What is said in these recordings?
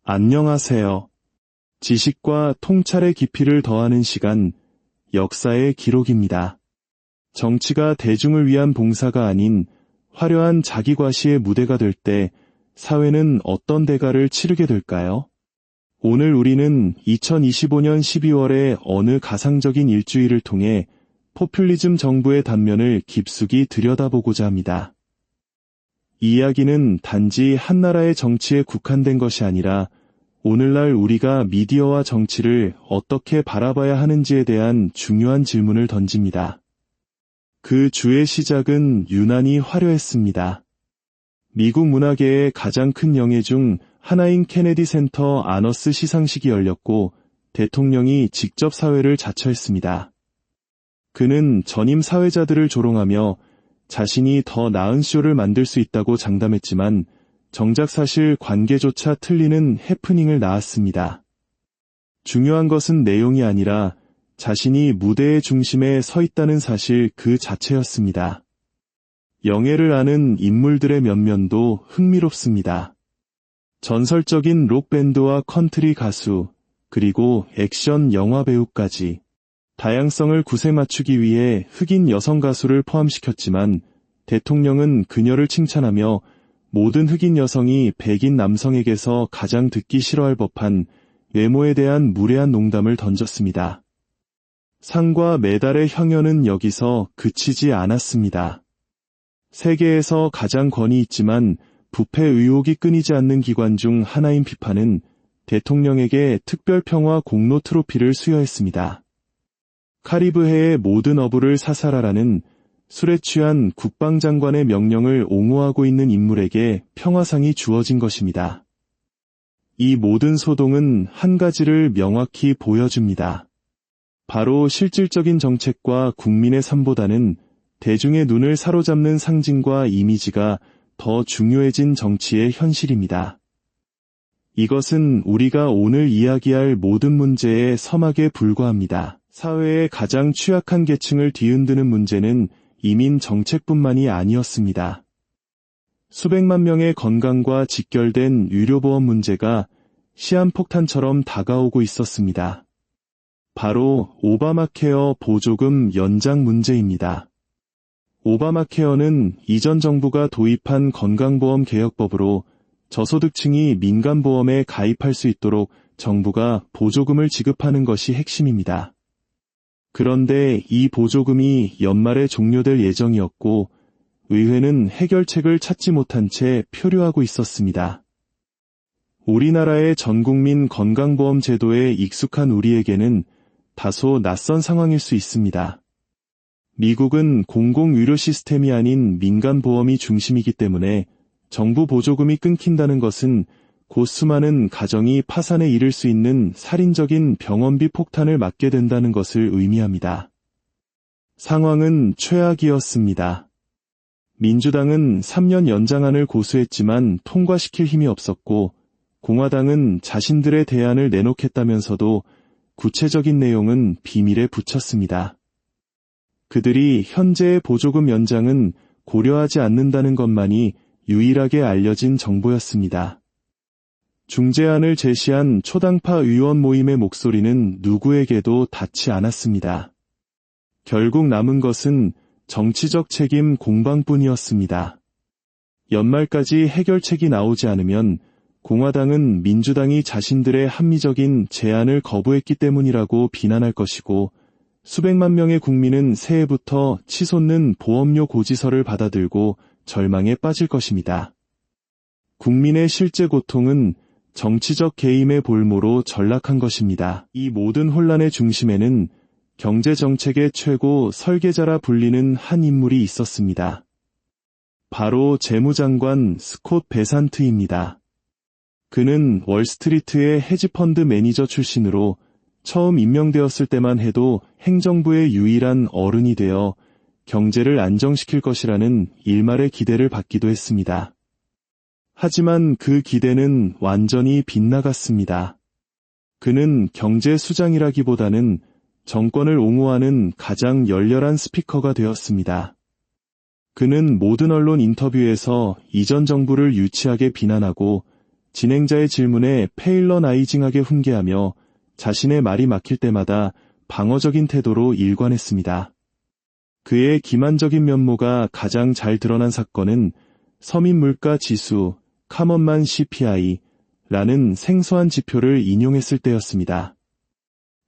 안녕하세요. 지식과 통찰의 깊이를 더하는 시간, 역사의 기록입니다. 정치가 대중을 위한 봉사가 아닌 화려한 자기과시의 무대가 될 때 사회는 어떤 대가를 치르게 될까요? 오늘 우리는 2025년 12월의 어느 가상적인 일주일을 통해 포퓰리즘 정부의 단면을 깊숙이 들여다보고자 합니다. 이 이야기는 단지 한 나라의 정치에 국한된 것이 아니라 오늘날 우리가 미디어와 정치를 어떻게 바라봐야 하는지에 대한 중요한 질문을 던집니다. 그 주의 시작은 유난히 화려했습니다. 미국 문화계의 가장 큰 영예 중 하나인 케네디 센터 아너스 시상식이 열렸고 대통령이 직접 사회를 자처했습니다. 그는 전임 사회자들을 조롱하며 자신이 더 나은 쇼를 만들 수 있다고 장담했지만 정작 사실 관계조차 틀리는 해프닝을 낳았습니다. 중요한 것은 내용이 아니라 자신이 무대의 중심에 서 있다는 사실 그 자체였습니다. 영예를 아는 인물들의 면면도 흥미롭습니다. 전설적인 록밴드와 컨트리 가수, 그리고 액션 영화 배우까지 다양성을 굿에 맞추기 위해 흑인 여성 가수를 포함시켰지만 대통령은 그녀를 칭찬하며 모든 흑인 여성이 백인 남성에게서 가장 듣기 싫어할 법한 외모에 대한 무례한 농담을 던졌습니다. 상과 메달의 향연은 여기서 그치지 않았습니다. 세계에서 가장 권위 있지만 부패 의혹이 끊이지 않는 기관 중 하나인 피파는 대통령에게 특별평화 공로 트로피를 수여했습니다. 카리브해의 모든 어부를 사살하라는 술에 취한 국방장관의 명령을 옹호하고 있는 인물에게 평화상이 주어진 것입니다. 이 모든 소동은 한 가지를 명확히 보여줍니다. 바로 실질적인 정책과 국민의 삶보다는 대중의 눈을 사로잡는 상징과 이미지가 더 중요해진 정치의 현실입니다. 이것은 우리가 오늘 이야기할 모든 문제의 서막에 불과합니다. 사회의 가장 취약한 계층을 뒤흔드는 문제는 이민 정책뿐만이 아니었습니다. 수백만 명의 건강과 직결된 의료보험 문제가 시한폭탄처럼 다가오고 있었습니다. 바로 오바마케어 보조금 연장 문제입니다. 오바마케어는 이전 정부가 도입한 건강보험 개혁법으로 저소득층이 민간보험에 가입할 수 있도록 정부가 보조금을 지급하는 것이 핵심입니다. 그런데 이 보조금이 연말에 종료될 예정이었고 의회는 해결책을 찾지 못한 채 표류하고 있었습니다. 우리나라의 전국민 건강보험 제도에 익숙한 우리에게는 다소 낯선 상황일 수 있습니다. 미국은 공공의료 시스템이 아닌 민간보험이 중심이기 때문에 정부 보조금이 끊긴다는 것은 곧 수많은 가정이 파산에 이를 수 있는 살인적인 병원비 폭탄을 맞게 된다는 것을 의미합니다. 상황은 최악이었습니다. 민주당은 3년 연장안을 고수했지만 통과시킬 힘이 없었고 공화당은 자신들의 대안을 내놓겠다면서도 구체적인 내용은 비밀에 붙였습니다. 그들이 현재의 보조금 연장은 고려하지 않는다는 것만이 유일하게 알려진 정보였습니다. 중재안을 제시한 초당파 의원 모임의 목소리는 누구에게도 닿지 않았습니다. 결국 남은 것은 정치적 책임 공방뿐이었습니다. 연말까지 해결책이 나오지 않으면 공화당은 민주당이 자신들의 합리적인 제안을 거부했기 때문이라고 비난할 것이고 수백만 명의 국민은 새해부터 치솟는 보험료 고지서를 받아들고 절망에 빠질 것입니다. 국민의 실제 고통은 정치적 개임의 볼모로 전락한 것입니다. 이 모든 혼란의 중심에는 경제정책의 최고 설계자라 불리는 한 인물이 있었습니다. 바로 재무장관 스콧 베산트입니다. 그는 월스트리트의 헤지펀드 매니저 출신으로 처음 임명되었을 때만 해도 행정부의 유일한 어른이 되어 경제를 안정시킬 것이라는 일말의 기대를 받기도 했습니다. 하지만 그 기대는 완전히 빗나갔습니다. 그는 경제 수장이라기보다는 정권을 옹호하는 가장 열렬한 스피커가 되었습니다. 그는 모든 언론 인터뷰에서 이전 정부를 유치하게 비난하고 진행자의 질문에 페일러나이징하게 훈계하며 자신의 말이 막힐 때마다 방어적인 태도로 일관했습니다. 그의 기만적인 면모가 가장 잘 드러난 사건은 서민물가지수 카먼만 CPI라는 생소한 지표를 인용했을 때였습니다.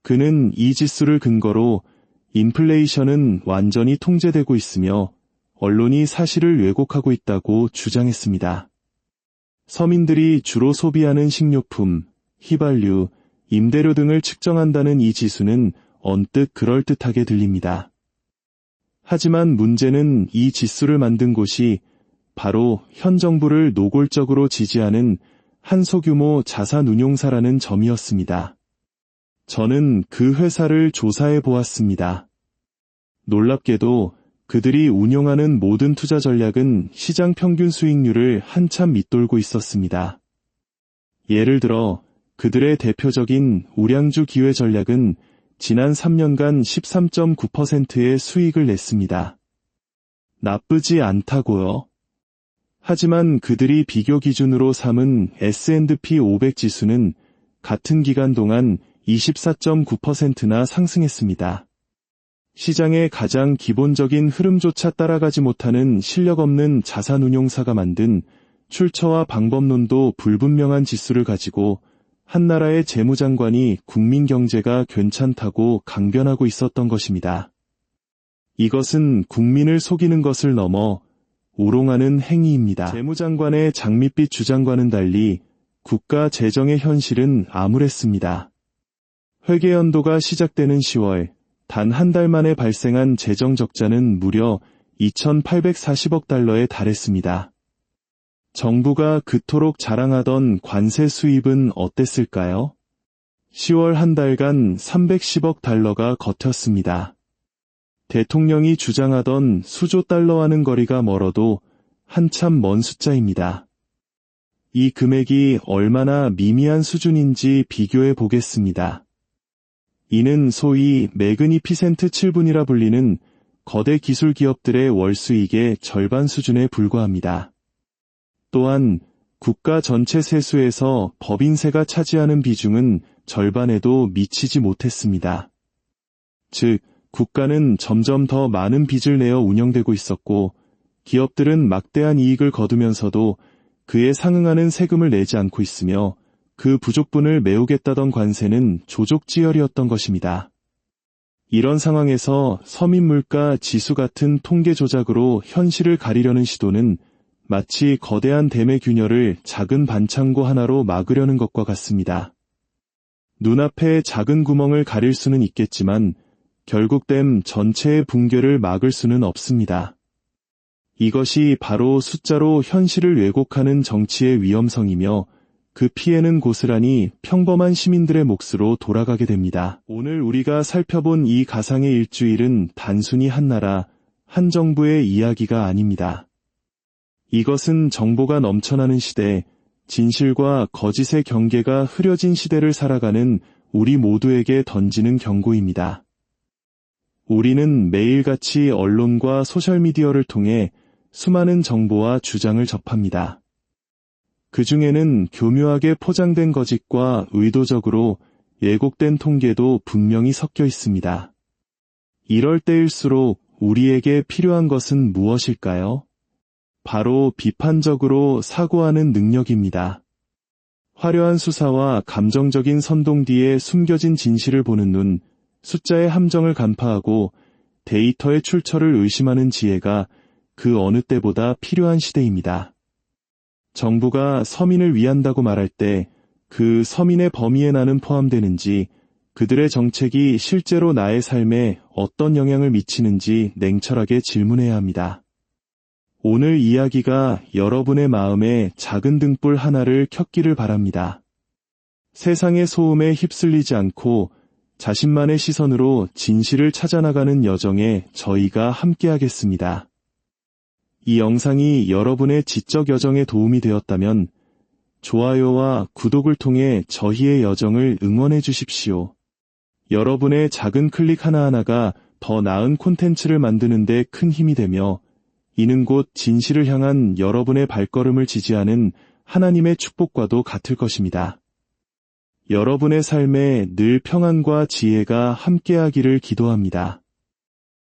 그는 이 지수를 근거로 인플레이션은 완전히 통제되고 있으며 언론이 사실을 왜곡하고 있다고 주장했습니다. 서민들이 주로 소비하는 식료품, 휘발유, 임대료 등을 측정한다는 이 지수는 언뜻 그럴듯하게 들립니다. 하지만 문제는 이 지수를 만든 곳이 바로 현 정부를 노골적으로 지지하는 한 소규모 자산운용사라는 점이었습니다. 저는 그 회사를 조사해 보았습니다. 놀랍게도 그들이 운용하는 모든 투자 전략은 시장 평균 수익률을 한참 밑돌고 있었습니다. 예를 들어 그들의 대표적인 우량주 기회 전략은 지난 3년간 13.9%의 수익을 냈습니다. 나쁘지 않다고요. 하지만 그들이 비교 기준으로 삼은 S&P 500 지수는 같은 기간 동안 24.9%나 상승했습니다. 시장의 가장 기본적인 흐름조차 따라가지 못하는 실력 없는 자산운용사가 만든 출처와 방법론도 불분명한 지수를 가지고 한 나라의 재무장관이 국민 경제가 괜찮다고 강변하고 있었던 것입니다. 이것은 국민을 속이는 것을 넘어 우롱하는 행위입니다. 재무장관의 장밋빛 주장과는 달리 국가 재정의 현실은 암울했습니다. 회계연도가 시작되는 10월, 단 한 달 만에 발생한 재정 적자는 무려 2,840억 달러에 달했습니다. 정부가 그토록 자랑하던 관세 수입은 어땠을까요? 10월 한 달간 310억 달러가 걷혔습니다. 대통령이 주장하던 수조 달러와는 거리가 멀어도 한참 먼 숫자입니다. 이 금액이 얼마나 미미한 수준인지 비교해 보겠습니다. 이는 소위 매그니피센트 7분이라 불리는 거대 기술 기업들의 월 수익의 절반 수준에 불과합니다. 또한 국가 전체 세수에서 법인세가 차지하는 비중은 절반에도 미치지 못했습니다. 즉, 국가는 점점 더 많은 빚을 내어 운영되고 있었고 기업들은 막대한 이익을 거두면서도 그에 상응하는 세금을 내지 않고 있으며 그 부족분을 메우겠다던 관세는 조족지혈이었던 것입니다. 이런 상황에서 서민물가 지수 같은 통계 조작으로 현실을 가리려는 시도는 마치 거대한 댐의 균열을 작은 반창고 하나로 막으려는 것과 같습니다. 눈앞에 작은 구멍을 가릴 수는 있겠지만 결국 댐 전체의 붕괴를 막을 수는 없습니다. 이것이 바로 숫자로 현실을 왜곡하는 정치의 위험성이며 그 피해는 고스란히 평범한 시민들의 몫으로 돌아가게 됩니다. 오늘 우리가 살펴본 이 가상의 일주일은 단순히 한 나라, 한 정부의 이야기가 아닙니다. 이것은 정보가 넘쳐나는 시대, 진실과 거짓의 경계가 흐려진 시대를 살아가는 우리 모두에게 던지는 경고입니다. 우리는 매일같이 언론과 소셜미디어를 통해 수많은 정보와 주장을 접합니다. 그 중에는 교묘하게 포장된 거짓과 의도적으로 왜곡된 통계도 분명히 섞여 있습니다. 이럴 때일수록 우리에게 필요한 것은 무엇일까요? 바로 비판적으로 사고하는 능력입니다. 화려한 수사와 감정적인 선동 뒤에 숨겨진 진실을 보는 눈, 숫자의 함정을 간파하고 데이터의 출처를 의심하는 지혜가 그 어느 때보다 필요한 시대입니다. 정부가 서민을 위한다고 말할 때 그 서민의 범위에 나는 포함되는지, 그들의 정책이 실제로 나의 삶에 어떤 영향을 미치는지 냉철하게 질문해야 합니다. 오늘 이야기가 여러분의 마음에 작은 등불 하나를 켰기를 바랍니다. 세상의 소음에 휩쓸리지 않고 자신만의 시선으로 진실을 찾아나가는 여정에 저희가 함께하겠습니다. 이 영상이 여러분의 지적 여정에 도움이 되었다면 좋아요와 구독을 통해 저희의 여정을 응원해 주십시오. 여러분의 작은 클릭 하나하나가 더 나은 콘텐츠를 만드는 데 큰 힘이 되며 이는 곧 진실을 향한 여러분의 발걸음을 지지하는 하나님의 축복과도 같을 것입니다. 여러분의 삶에 늘 평안과 지혜가 함께하기를 기도합니다.